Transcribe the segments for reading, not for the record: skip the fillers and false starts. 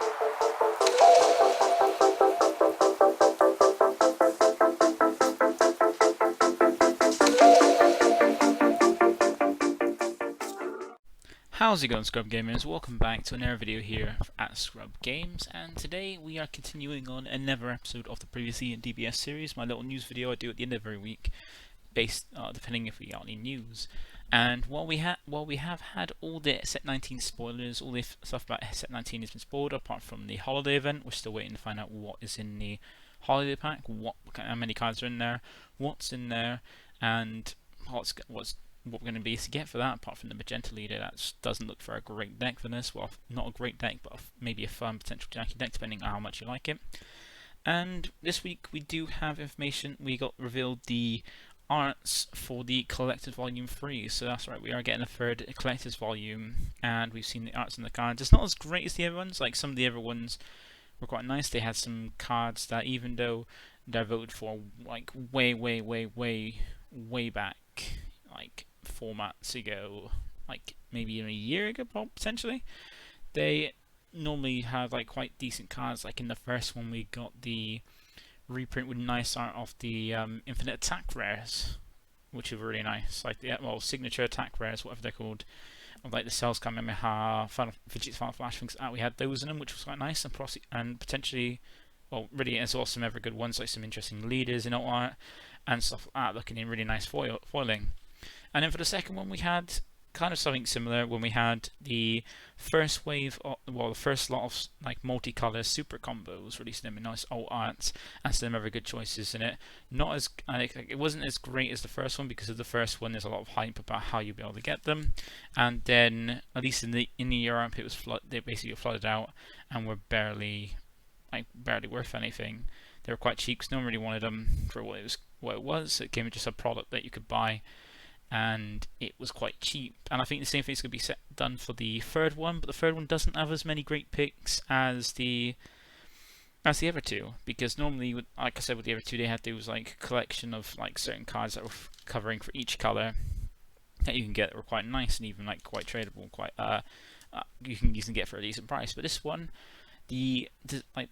How's it going, ScrubGamers? Welcome back to another video here at ScrubGames, and today we are continuing on another episode of the previously DBS series, my little news video I do at the end of every week, based depending if we got any news. And while we have had all the Set 19 spoilers, all the stuff about Set 19 has been spoiled, apart from the holiday event. We're still waiting to find out what is in the holiday pack, how many cards are in there, what's in there, and what we're going to be able to get for that, apart from the Magenta Leader. That doesn't look for a great deck for this. Well, not a great deck, but maybe a fun potential Jackie deck, depending on how much you like it. And this week we do have information. We got revealed the arts for the Collector's Volume 3. So that's right, we are getting a third Collector's Volume, and we've seen the arts on the cards. It's not as great as the other ones. Like, some of the other ones were quite nice. They had some cards that, even though they're voted for like way back, like 4 months ago, like maybe even a year ago, potentially, they normally have like quite decent cards. Like in the first one, we got the reprint with nice art of the infinite attack rares, which are really nice. Like the signature attack rares, whatever they're called, of like the Cells Kamehameha, Vegeta's Final Flash, things like that. We had those in them, which was quite nice, and potentially, well, really as well, some other good ones, like some interesting leaders in art and stuff like that, looking in really nice foiling. And then for the second one, we had kind of something similar when we had the first wave of, the first lot of like multicolour super combos, releasing them in nice alt arts and some other good choices in it. Not as it wasn't as great as the first one, because of the first one there's a lot of hype about how you'll be able to get them, and then at least in the Europe it was they basically flooded out and were barely worth anything. They were quite cheap because no one really wanted them for what it was. It came with just a product that you could buy, and it was quite cheap. And I think the same thing is going to be done for the third one, but the third one doesn't have as many great picks as the other two, because normally, like I said, with the other two, they had those like collection of like certain cards that were covering for each color that you can get that were quite nice and even like quite tradable, quite you can get for a decent price. But this one, the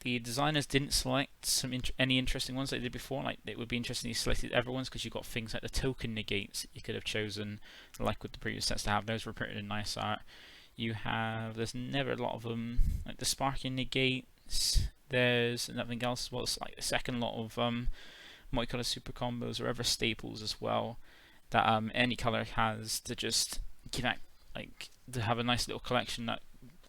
designers didn't select any interesting ones they did before. Like, it would be interesting if you selected other ones, because you got things like the token negates you could have chosen, like with the previous sets, to have those were printed in nice art. There's never a lot of them, like the sparking negates. There's nothing else as well. It's like the second lot of multicolour super combos or other staples as well, that any color has, to just give out, like, to have a nice little collection that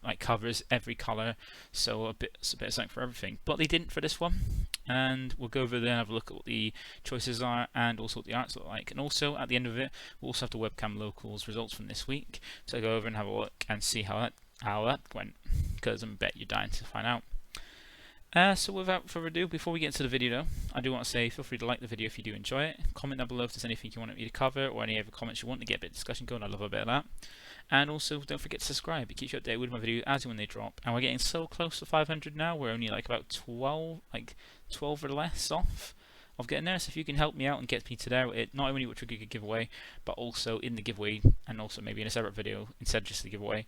like covers every color, so a bit of something for everything. But they didn't for this one, and we'll go over there and have a look at what the choices are and also what the arts look like. And also at the end of it, we'll also have the Webcam Locals results from this week, so go over and have a look and see how that went, because I bet you're dying to find out. So without further ado, before we get into the video though, I do want to say feel free to like the video if you do enjoy it. Comment down below if there's anything you want me to cover, or any other comments you want to get a bit of discussion going. I love a bit of that. And also, don't forget to subscribe. It keeps you updated with my videos as and when they drop. And we're getting so close to 500 now. We're only like about 12 or less off of getting there. So if you can help me out and get me to there, it not only will trigger a giveaway, but also in the giveaway, and also maybe in a separate video instead of just the giveaway,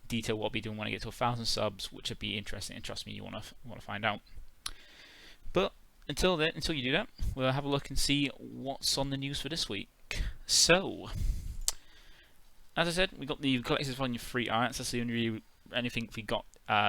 detail what I'll be doing when I get to 1,000 subs, which would be interesting. And trust me, you want to find out. But until you do that, we'll have a look and see what's on the news for this week. So, as I said, we got the Collector's Volume 3 arts. That's the only anything we got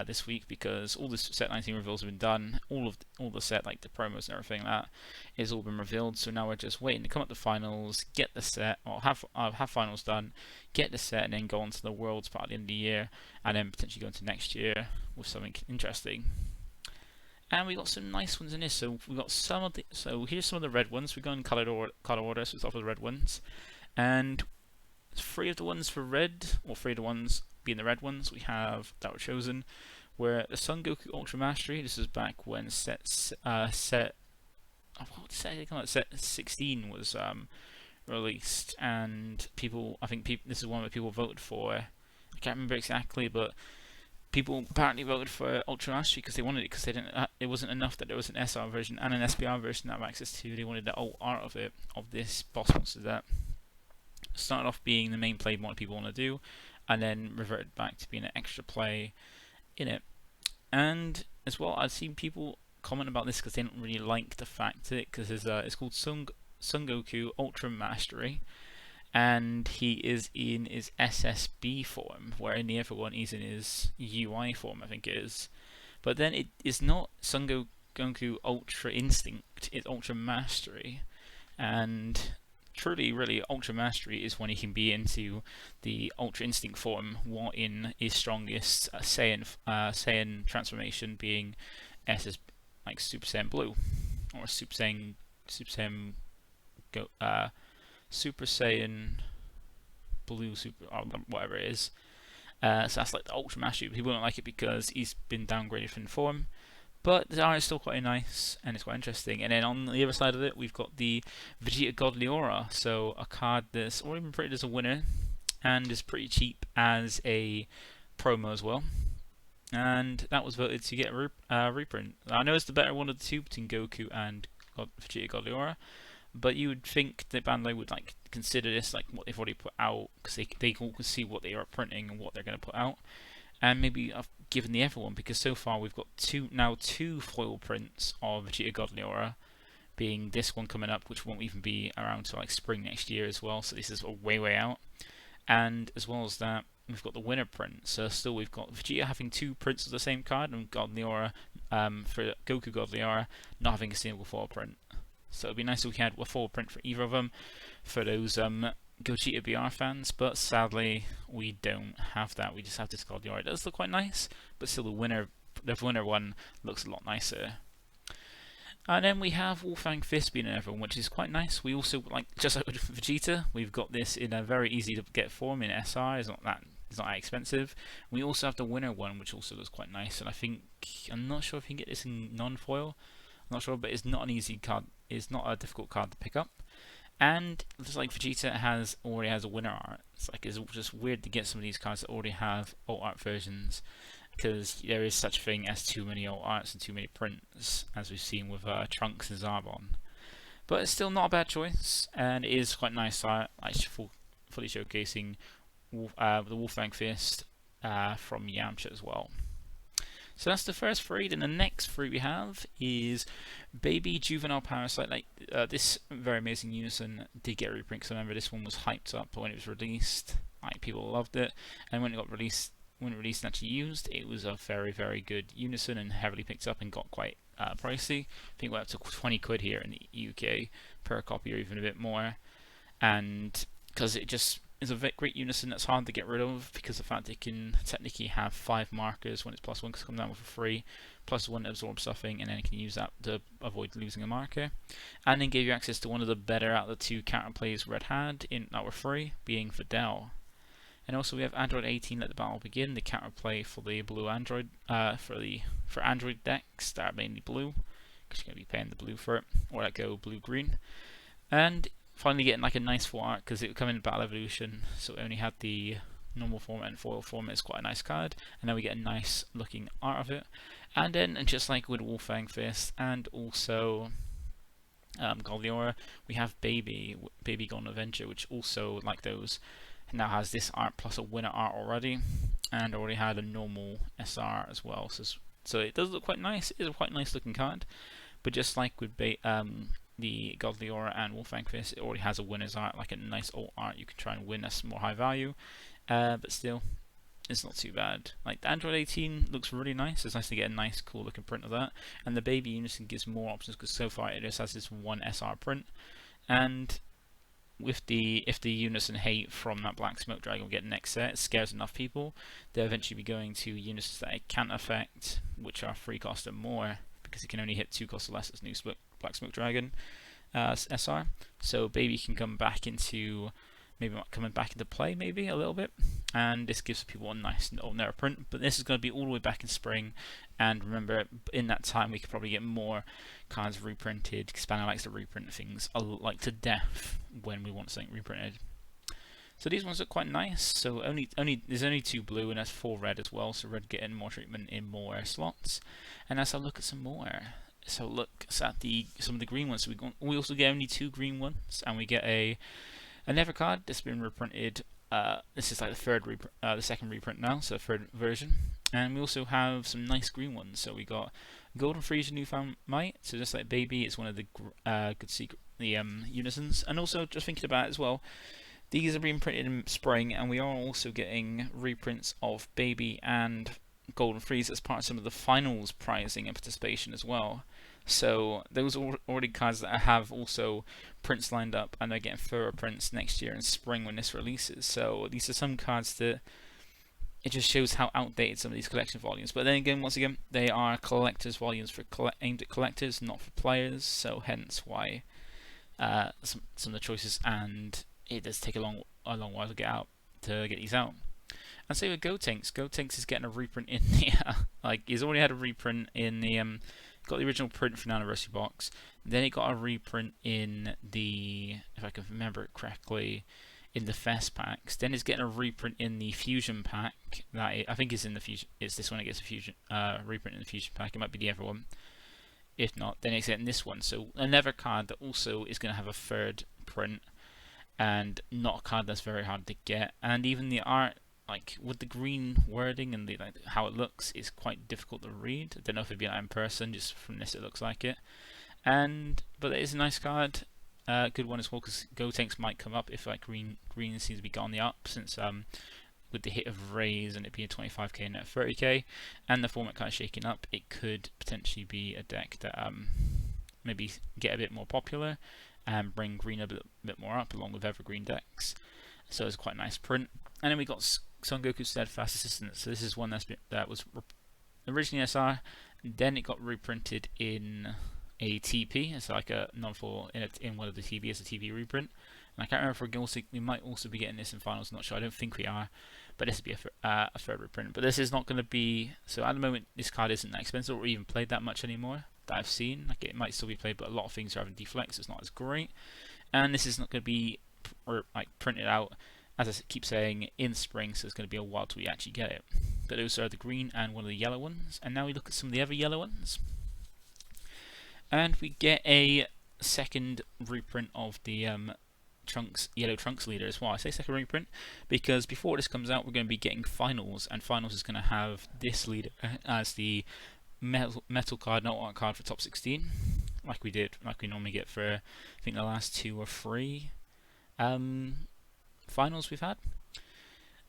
this week, because all the Set 19 reveals have been done. All the set, like the promos and everything like that, has all been revealed. So now we're just waiting to come up to finals, get the set, or have finals done, get the set, and then go on to the Worlds part at the end of the year, and then potentially go into next year with something interesting. And we got some nice ones in this. So we got some of the. So here's some of the red ones. We go in color order. So we start with the red ones, and 3 of the ones for red, or 3 of the ones being the red ones, we have that were chosen. Where the Son Goku Ultra Mastery. This is back when set 16 was released, and this is one that people voted for. I can't remember exactly, but people apparently voted for Ultra Mastery because they wanted it, because they didn't. It wasn't enough that there was an SR version and an SPR version that have access to. They wanted the old art of this boss monster that started off being the main play what people want to do, and then reverted back to being an extra play in it. And as well, I've seen people comment about this because they don't really like the fact that because it's called Son Goku Ultra Mastery, and he is in his SSB form, where in the other one he's in his UI form, I think it is. But then it is not Son Goku Ultra Instinct, it's Ultra Mastery. And truly, really, Ultra Mastery is when he can be into the Ultra Instinct form, while in his strongest Saiyan transformation being SS, like Super Saiyan Blue, or Super Saiyan Super Saiyan Blue, whatever it is. So that's like the Ultra Mastery. People don't like it because he's been downgraded from form. But the art is still quite nice, and it's quite interesting. And then on the other side of it, we've got the Vegeta Godly Aura. So a card that's already been printed as a winner, and is pretty cheap as a promo as well. And that was voted to get a reprint. I know it's the better one of the two between Goku and Vegeta Godly Aura, but you would think that Bandai would like consider this like what they've already put out, because they can see what they are printing and what they're going to put out. And maybe I've given the other one, because so far we've got two foil prints of Vegeta Godly Aura, being this one coming up, which won't even be around till like spring next year as well, so this is way out. And as well as that, we've got the winner print, so still we've got Vegeta having two prints of the same card, and Godly Aura, for Goku Godly Aura, not having a single foil print. So it'd be nice if we had a full print for either of them for those Gogeta BR fans, but sadly we don't have that. We just have this Godly Aura. It does look quite nice, but still the winner one looks a lot nicer. And then we have Wolfang Fist being another one, which is quite nice. We also, like just like with Vegeta, we've got this in a very easy to get form in SR. It's not that expensive. We also have the winner one, which also looks quite nice. And I'm not sure if you can get this in non-foil. I'm not sure, but it's not an easy card. It's not a difficult card to pick up. And just like Vegeta already has a winner art, it's just weird to get some of these cards that already have alt art versions, because there is such a thing as too many alt arts and too many prints, as we've seen with Trunks and Zarbon. But it's still not a bad choice, and it is quite nice art, like fully showcasing the Wolfgang Fist from Yamcha as well. So that's the first three. Then the next three we have is Baby Juvenile Parasite. Like this very amazing unison did get a reprint, because I remember this one was hyped up when it was released. Like people loved it, and when it got released, and actually used, it was a very good unison and heavily picked up and got quite pricey. I think it went up to 20 quid here in the UK per copy, or even a bit more. And because it just is a great unison that's hard to get rid of, because of the fact it can technically have 5 markers when it's +1, because it comes down with a 3, +1 absorb stuffing, and then it can use that to avoid losing a marker. And then gave you access to one of the better out of the 2 counterplays Red had that were free, being Videl. And also we have Android 18 Let the Battle Begin, the counterplay for the blue Android, for Android decks that are mainly blue, because you're going to be paying the blue for it, or let go blue-green. And finally getting like a nice full art, because it would come in Battle Evolution, so it only had the normal format and foil format. It's quite a nice card, and then we get a nice looking art of it. And then, and just like with Wolfang Fist and also Godly Aura, we have Baby Gone Avenger, which also, like those, now has this art plus a winner art already, and already had a normal SR as well. So it does look quite nice. It is a quite nice looking card, but just like with the Godly Aura and Wolfang Fist, it already has a winner's art, like a nice alt art. You can try and win that's more high value, but still, it's not too bad. Like the Android 18 looks really nice. It's nice to get a nice, cool looking print of that. And the Baby Unison gives more options, because so far it just has this one SR print. And if the Unison hate from that Black Smoke Dragon we get next set, it scares enough people, they'll eventually be going to Unisons that it can't affect, which are 3 cost or more, because it can only hit 2 cost or less as new Black Smoke Dragon SR. So Baby can come back into play maybe a little bit, and this gives people a nice narrow print. But this is going to be all the way back in spring, and remember, in that time we could probably get more cards reprinted, because Bandai likes to reprint things like to death when we want something reprinted. So these ones look quite nice. So there's only 2 blue, and there's 4 red as well, so red getting more treatment in more slots. And let's have a look at some more. So look at some of the green ones. So we also get only 2 green ones, and we get another card that's been reprinted. This is like the second reprint now, so the 3rd version. And we also have some nice green ones. So we got Golden Freezer Newfound Might. So just like Baby, it's one of the good secret unisons. And also just thinking about it as well, these are being printed in spring, and we are also getting reprints of Baby and Golden Freeze as part of some of the finals prizing and participation as well. So those are already cards that have also prints lined up, and they're getting further prints next year in spring when this releases. So these are some cards that it just shows how outdated some of these collection volumes. But then again, once again, they are collectors volumes for aimed at collectors, not for players. So hence why some of the choices, and it does take a long while to get these out. And same with Gotenks. Gotenks is getting a reprint in the like he's already had a reprint in the got the original print from the anniversary box. Then it got a reprint in the, if I can remember it correctly, in the Fest packs. Then it's getting a reprint in the Fusion pack. That I think is in the Fusion. It's this one. It gets a Fusion reprint in the Fusion pack. It might be the other one. If not, then it's getting this one. So another card that also is going to have a third print, and not a card that's very hard to get. And even the art, like with the green wording and the how it looks, is quite difficult to read. I don't know if it'd be like in person. Just from this, it looks like it. But it is a nice card. Good one as well, because Gotenks might come up if like green seems to be on the up, since with the hit of Rays and it being 25k and at 30k, and the format kind of shaking up, it could potentially be a deck that maybe get a bit more popular and bring green a bit more up along with evergreen decks. So it's quite a nice print. And then we got Son Goku's Steadfast Assistant. So this is one that was originally SR, then it got reprinted in a TP. It's like a non-full in one of the TP as a TP reprint. And I can't remember if we might also be getting this in finals. I'm not sure. I don't think we are, but this would be a third reprint. But this is not going to be. So at the moment, this card isn't that expensive or even played that much anymore that I've seen. Like it might still be played, but a lot of things are having deflex. So it's not as great. And this is not going to be printed out, as I keep saying, in spring. So it's going to be a while till we actually get it. But those are the green and one of the yellow ones. And now we look at some of the other yellow ones. And we get a second reprint of the Yellow Trunks leader as well. I say second reprint because before this comes out, we're going to be getting finals, and finals is going to have this leader as the metal card, not art card for top 16, like we normally get for I think the last 2 or 3 finals we've had.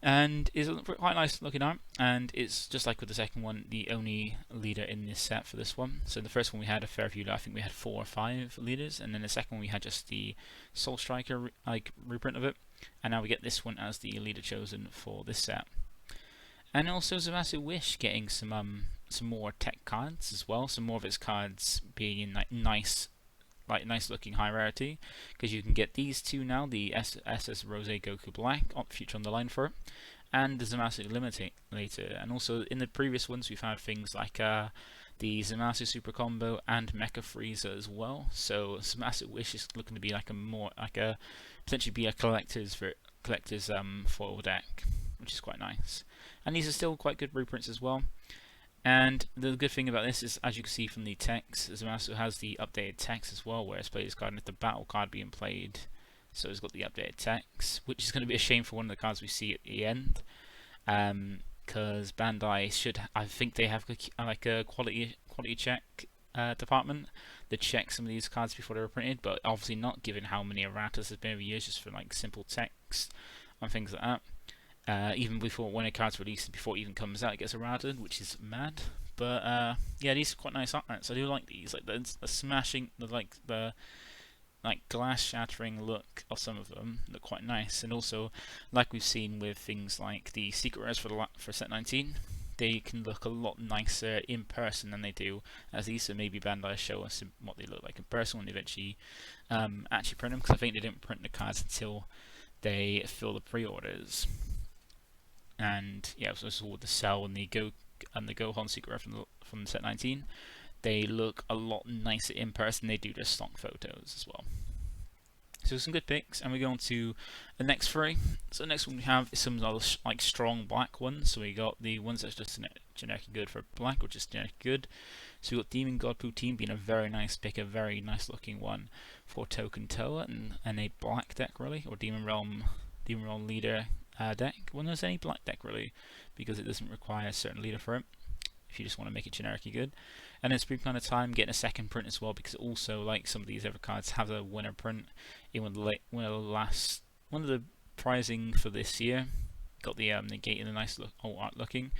And it's quite nice looking art, and it's just like with the second one, the only leader in this set for this one. So the first one we had a fair few, I think we had 4 or 5 leaders, and then the second one we had just the Soul Striker reprint of it, and now we get this one as the leader chosen for this set. And also Zamasu Wish getting some more tech cards as well, some more of its cards being in nice looking high rarity, because you can get these two now, the SS Rose Goku Black feature on the line for it, and the Zamasu Eliminator. And also in the previous ones we've had things like the Zamasu Super Combo and Mecha Frieza as well. So Zamasu Wish is looking to be potentially be a collector's foil deck, which is quite nice. And these are still quite good reprints as well. And the good thing about this is, as you can see from the text, Zamasu has the updated text as well, where it's played this card, and if the battle card being played, so it's got the updated text, which is going to be a shame for one of the cards we see at the end, because Bandai I think they have like a quality check department that checks some of these cards before they were printed, but obviously not, given how many erratas there's been over years just for like simple text and things like that. Even before, when a card's released, before it even comes out, it gets errated, which is mad. But yeah, these are quite nice artworks. I do like these, like the smashing, the glass shattering look of some of them look quite nice. And also, like we've seen with things like the secret rares for set 19, they can look a lot nicer in person than they do as these. So maybe Bandai show us what they look like in person when they eventually actually print them, because I think they didn't print the cards until they fill the pre-orders. And yeah, so this is all the Cell and the Gohan secret from set 19. They look a lot nicer in person. They do their stock photos as well. So some good picks, and we go on to the next 3. So the next one we have is some other strong black ones. So we got the ones that's just generic good for black, which is generic good. So we got Demon God Poutine being a very nice pick, a very nice looking one for Token Toa and a black deck really, or Demon Realm leader. deck. Well, there's any black deck really, because it doesn't require a certain leader for it, if you just want to make it generically good. And then Spring Planet Time, getting a second print as well, because also, like some of these other cards, have a winner print in one of the prizing for this year. Got the negate in a nice alt art looking,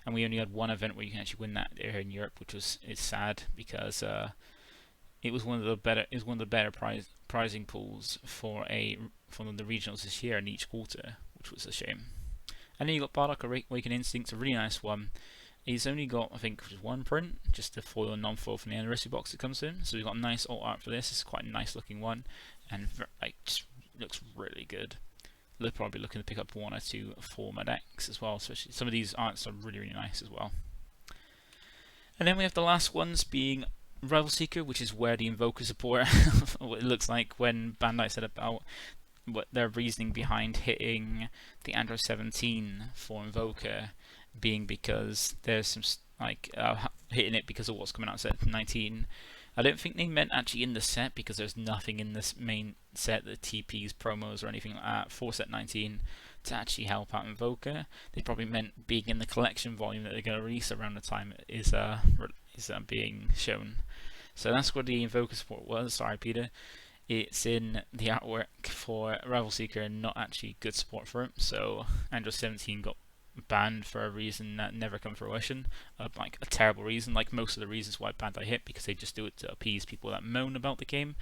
and we only had one event where you can actually win that here in Europe, which is sad because it was one of the better prizing pools from the regionals this year in each quarter, which was a shame. And then you got Bardock Awakened Instincts, a really nice one. He's only got, I think, just one print, just the foil and non-foil from the anniversary box that comes in. So we've got a nice alt art for this. It's quite a nice looking one, and just looks really good. They're probably looking to pick up 1 or 2 for my decks as well. Especially some of these arts are really nice as well. And then we have the last ones being Rival Seeker, which is where the Invoker support what it looks like when Bandai said about what their reasoning behind hitting the Android 17 for Invoker being because there's some hitting it because of what's coming out set 19. I don't think they meant actually in the set, because there's nothing in this main set, the TPs, promos, or anything like that for set 19 to actually help out Invoker. They probably meant being in the collection volume that they're going to release around the time it is being shown. So that's what the Invoker support was. Sorry, Peter. It's in the artwork for Rival Seeker and not actually good support for it. So Android 17 got banned for a reason that never come to fruition, like a terrible reason, like most of the reasons why Bandai hit, because they just do it to appease people that moan about the game,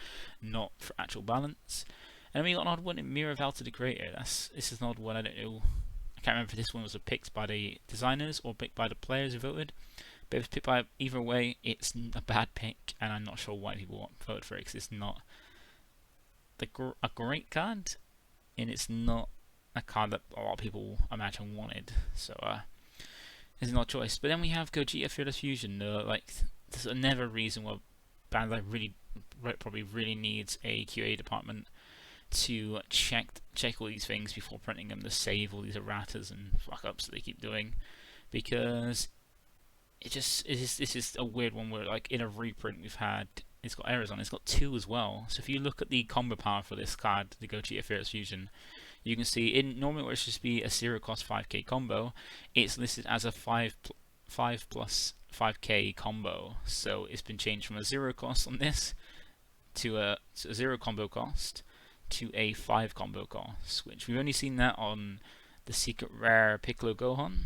not for actual balance. And then we got an odd one in Mirror of Alta the Creator. This is an odd one. I don't know. I can't remember if this one was picked by the designers or picked by the players who voted. But it was picked by either way. It's a bad pick, and I'm not sure why people voted for it, because it's not a great card, and it's not a card that a lot of people imagine wanted, so it's not a choice. But then we have Gogeta Fearless Fusion. There's another reason why Bandai probably really needs a QA department to check all these things before printing them, to save all these erratas and fuck ups that they keep doing, because this is a weird one where, like, in a reprint we've had, it's got errors on it. It's got 2 as well. So if you look at the combo power for this card, the Gogeta Fearless Fusion, you can see normally where it's just be a 0 cost 5k combo, it's listed as a 5 plus 5k combo. So it's been changed from a 0 cost on this to a 0 combo cost to a 5 combo cost, which we've only seen that on the secret rare Piccolo Gohan,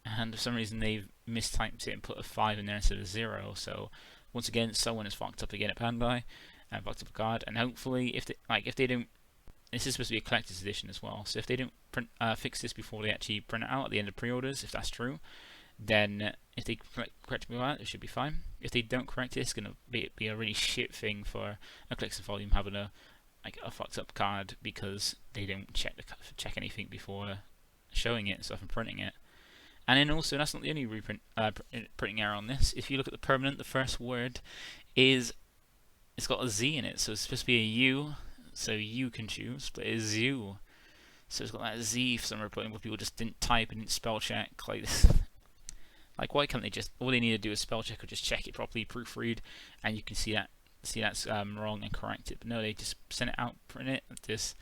and for some reason they've mistyped it and put a 5 in there instead of 0. So once again, someone is fucked up again at Bandai and fucked up a card. And hopefully, if they don't, this is supposed to be a collector's edition as well. So if they don't fix this before they actually print it out at the end of pre-orders, if that's true, then if they correct me on that, it should be fine. If they don't correct it, it's going to be a really shit thing for a collector's volume having a fucked up card because they don't check anything before showing it and stuff and printing it. And then also, that's not the only printing error on this. If you look at the permanent, the first word it's got a Z in it, so it's supposed to be a U, so you can choose, but it's U. So it's got that Z for some reason where people just didn't type and didn't spell check like this. Like, why can't they just, all they need to do is spell check or just check it properly, proofread, and you can see that's wrong and correct it. But no, they just send it out, print it like this.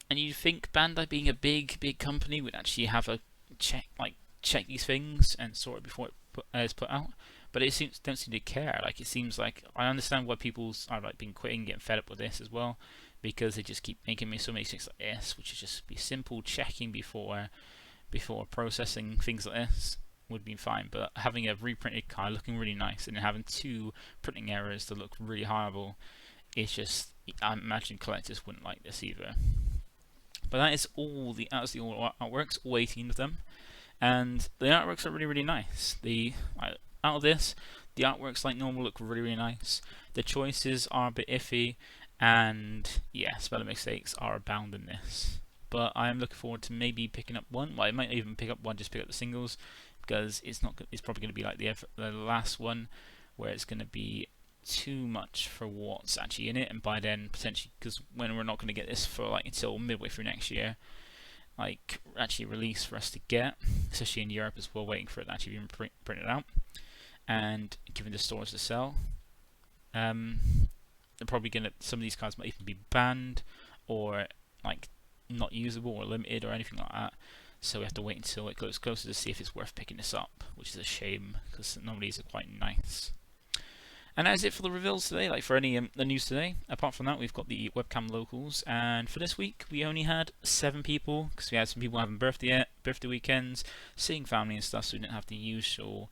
And you'd think Bandai, being a big company, would actually have a check these things and sort it before it's put out, but it don't seem to care. Like, it seems like, I understand why people are been quitting, getting fed up with this as well, because they just keep making me so many things like this, which is just be simple checking before processing things like this would be fine. But having a reprinted card looking really nice and having 2 printing errors that look really horrible, it's just, I imagine collectors wouldn't like this either. But that is all the artworks, all 18 of them, and the artworks are really nice. Out of this, the artworks like normal look really nice. The choices are a bit iffy, and yeah, spelling mistakes are abound in this. But I am looking forward to maybe picking up one. Well, I might even pick up one, just pick up the singles, because it's probably going to be like the last one, where it's going to be too much for what's actually in it, and by then potentially, because when we're not going to get this for until midway through next year, actually release for us to get, especially in Europe as well, waiting for it to actually be printed out and given the stores to sell. They're probably going to, some of these cards might even be banned, or not usable or limited or anything like that. So we have to wait until it goes closer to see if it's worth picking this up, which is a shame because normally these are quite nice. And that is it for the reveals today, like for any the news today. Apart from that, we've got the webcam locals, and for this week we only had 7 people because we had some people having birthday weekends, seeing family and stuff, so we didn't have the usual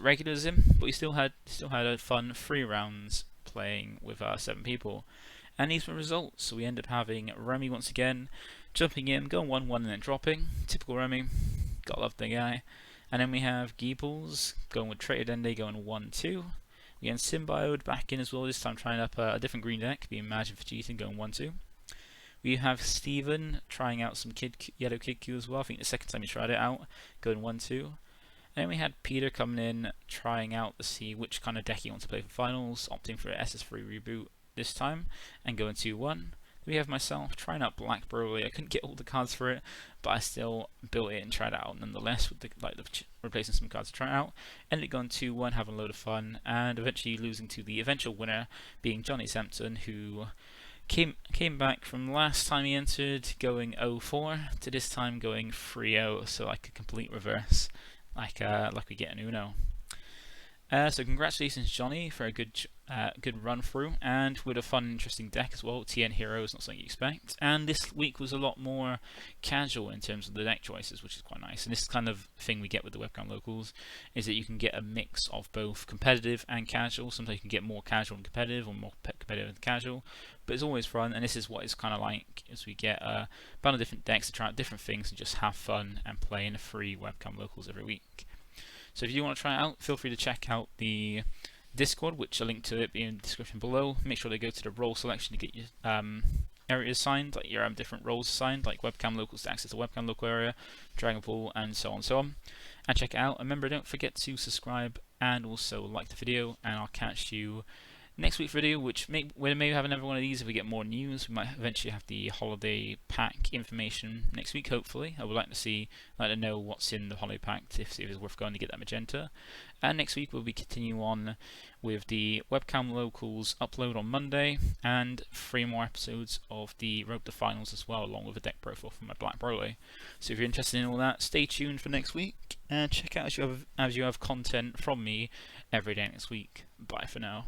regulars in, but we still had a fun 3 rounds playing with 7 people. And these were results. So we end up having Remy once again jumping in, going 1-1 and then dropping. Typical Remy, gotta love the guy. And then we have Geebles going with Trader Dende going 1-2. We have Symbiote back in as well, this time trying up a different green deck, being Imagine for cheating, going 1-2. We have Steven trying out some Yellow Kid Q as well, I think the second time he tried it out, going 1-2. And then we had Peter coming in, trying out to see which kind of deck he wants to play for finals, opting for an SS3 reboot this time, and going 2-1. We have myself trying out Black Broly. I couldn't get all the cards for it, but I still built it and tried it out nonetheless, with replacing some cards to try it out. Ended up going 2-1, having a load of fun, and eventually losing to the eventual winner, being Johnny Sampson, who came back from last time he entered going 0-4 to this time going 3-0, so like a complete reverse, like we get in Uno. So congratulations, Johnny, for a good run through, and with a fun, interesting deck as well. TN Hero is not something you expect, and this week was a lot more casual in terms of the deck choices, which is quite nice. And this kind of thing we get with the webcam locals is that you can get a mix of both competitive and casual. Sometimes you can get more casual and competitive, or more competitive and casual, but it's always fun. And this is what it's kind of like, as we get a bunch of different decks to try out different things and just have fun and play in a free webcam locals every week. So if you want to try it out, feel free to check out the Discord, which I'll link to it in the description below. Make sure to go to the role selection to get your areas assigned, like your different roles assigned, like webcam locals to access the webcam local area, Dragon Ball, and so on and so on. And check it out. And remember, don't forget to subscribe and also like the video, and I'll catch you next week's video, which we may have another one of these if we get more news. We might eventually have the holiday pack information next week, hopefully. I would like to know what's in the holiday pack, if it's worth going to get that magenta. And next week we'll be continuing on with the webcam locals upload on Monday, and 3 more episodes of the Road to Finals as well, along with a deck profile from my Black Broly. So if you're interested in all that, stay tuned for next week, and check out as you have content from me every day next week. Bye for now.